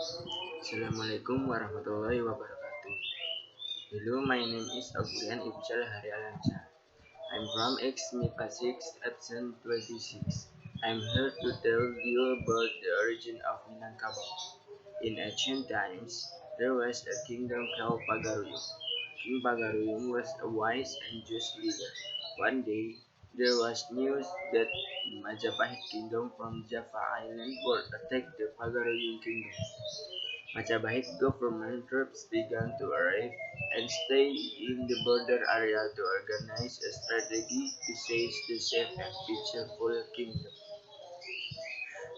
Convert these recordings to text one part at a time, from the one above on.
Assalamualaikum warahmatullahi wabarakatuh. Hello, my name is Okbrian Ifzal hari Alamzah. I'm from Mipa 6 Epson 26. I'm here to tell you about the origin of Minangkabau. In ancient times, there was a kingdom called Pagaruyung. King Pagaruyung was a wise and just leader. One day, there was news that the Majapahit kingdom from Java Island would attack the Pagaruyung kingdom. Majapahit government troops began to arrive and stay in the border area to organize a strategy to seize the safe and peaceful kingdom.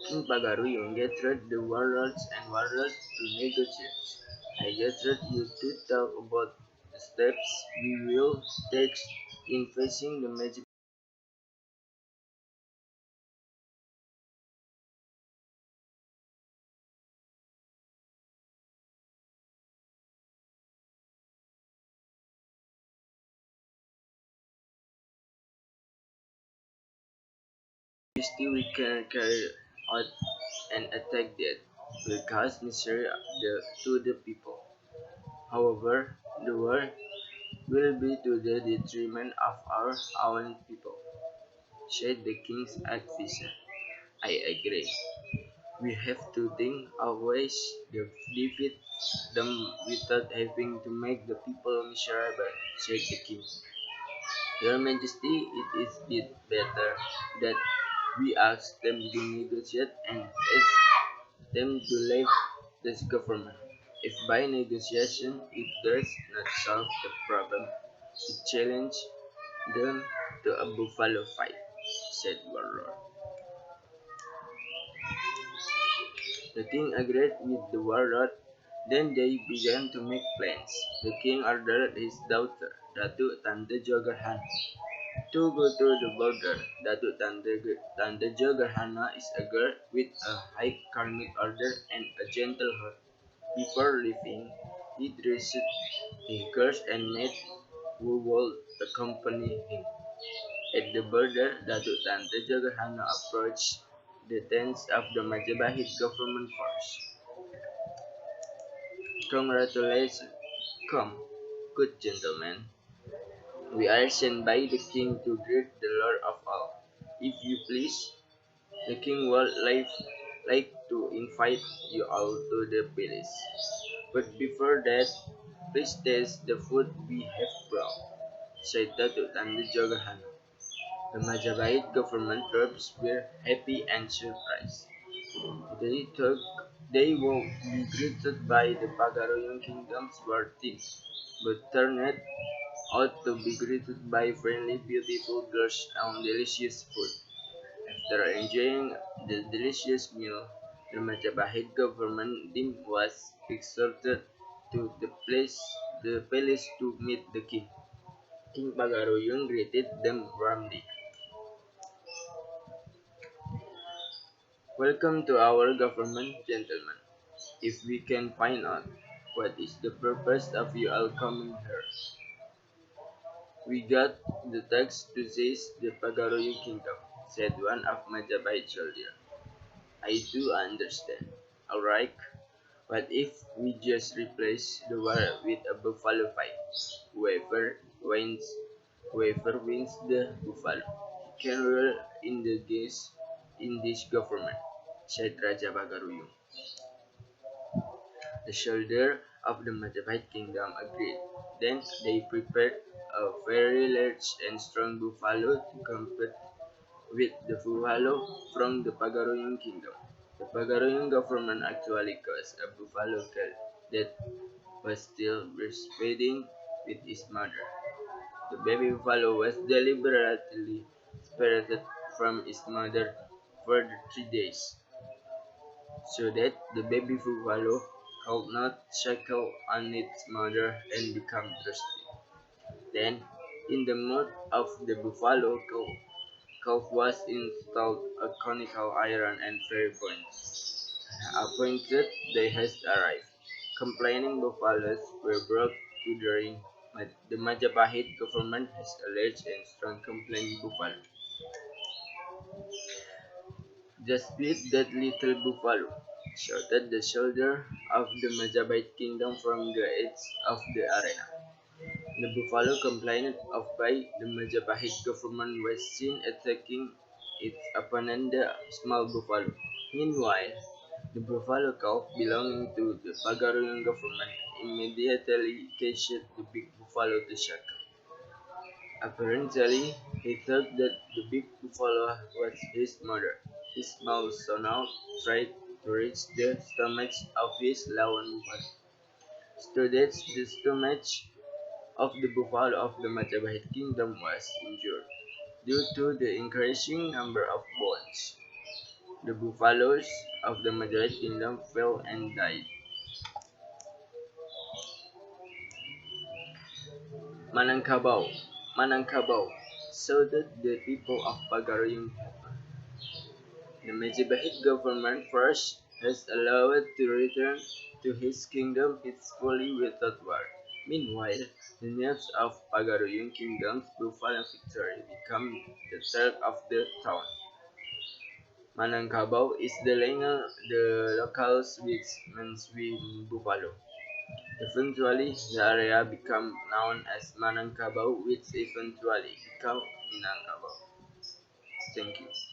King Pagaruyung gathered the warlords and warlords to negotiate. I gathered you to talk about the steps we will take in facing the Majapahit. We can carry out an attack that will cause misery to the people. However, the war will be to the detriment of our own people, said the king's advisor. I agree. We have to think of ways to defeat them without having to make the people miserable, said the king. Your Majesty, it is bit better that we ask them to negotiate and ask them to leave this government. If by negotiation it does not solve the problem, we challenge them to a buffalo fight, said Warlord. The king agreed with the warlord. Then they began to make plans. The king ordered his daughter, Datu Tante Jogarhan, to go to the border. Datu Tante Jogarhana is a girl with a high karmic order and a gentle heart. Before leaving, he dressed a curse and made who would accompany him. At the border, Datuk Tante Jogarhana approached the tents of the Majapahit government force. Congratulations, come, good gentlemen. We are sent by the king to greet the Lord of all. If you please, the king would like to invite you all to the palace. But before that, please taste the food we have brought, said Datuk Tante Jogarhana. The Majapahit government troops were happy and surprised. They thought they would be greeted by the Pagaruyung kingdom's war team, but turned out to be greeted by friendly, beautiful girls and delicious food. After enjoying the delicious meal, the Majapahit government team was escorted to the palace to meet the king. King Pagaruyung greeted them warmly. Welcome to our government, gentlemen. If we can find out what is the purpose of you all coming here, we got the tax to seize the Pagaroyu kingdom, said one of Majapahit soldiers. I do understand. Alright, what if we just replace the war with a buffalo fight? Whoever wins, whoever wins the buffalo, he can rule in this government, said Raja Pagaruyung. The soldiers of the Majapahit kingdom agreed. Then they prepared a very large and strong buffalo to compete with the buffalo from the Pagaruyung kingdom. The Pagaruyung government actually caused a buffalo calf that was still breastfeeding with its mother. The baby buffalo was deliberately separated from its mother for 3 days, so that the baby buffalo could not suckle on its mother and become thirsty. Then, in the mouth of the buffalo calf was installed a conical iron and fairy point. Appointed day has arrived. Complaining buffaloes were brought to the ring, but the Majapahit government has a large and strong complaining buffalo. Just beat that little buffalo, shouted the soldier of the Majapahit kingdom from the edge of the arena. The buffalo complained of by the Majapahit government was seen attacking its opponent, the small buffalo. Meanwhile, the buffalo calf belonging to the Pagaruyung government immediately caged the big buffalo to shackle. Apparently, he thought that the big buffalo was his mother. His mouth so now tried to reach the stomach of his lawan buffalo. So that the stomach of the buffalo of the Majapahit kingdom was injured due to the increasing number of bones. The buffaloes of the Majapahit kingdom fell and died. Manangkabau, Manangkabau, so that the people of Pagaruyung, the Majapahit government first has allowed to return to his kingdom peacefully without war. Meanwhile, the news of Pagaruyung kingdom's buffalo victory became the talk of the town. Manangkabau is the locals which means we buffalo. Eventually, the area became known as Manangkabau, which eventually became Minangkabau. Thank you.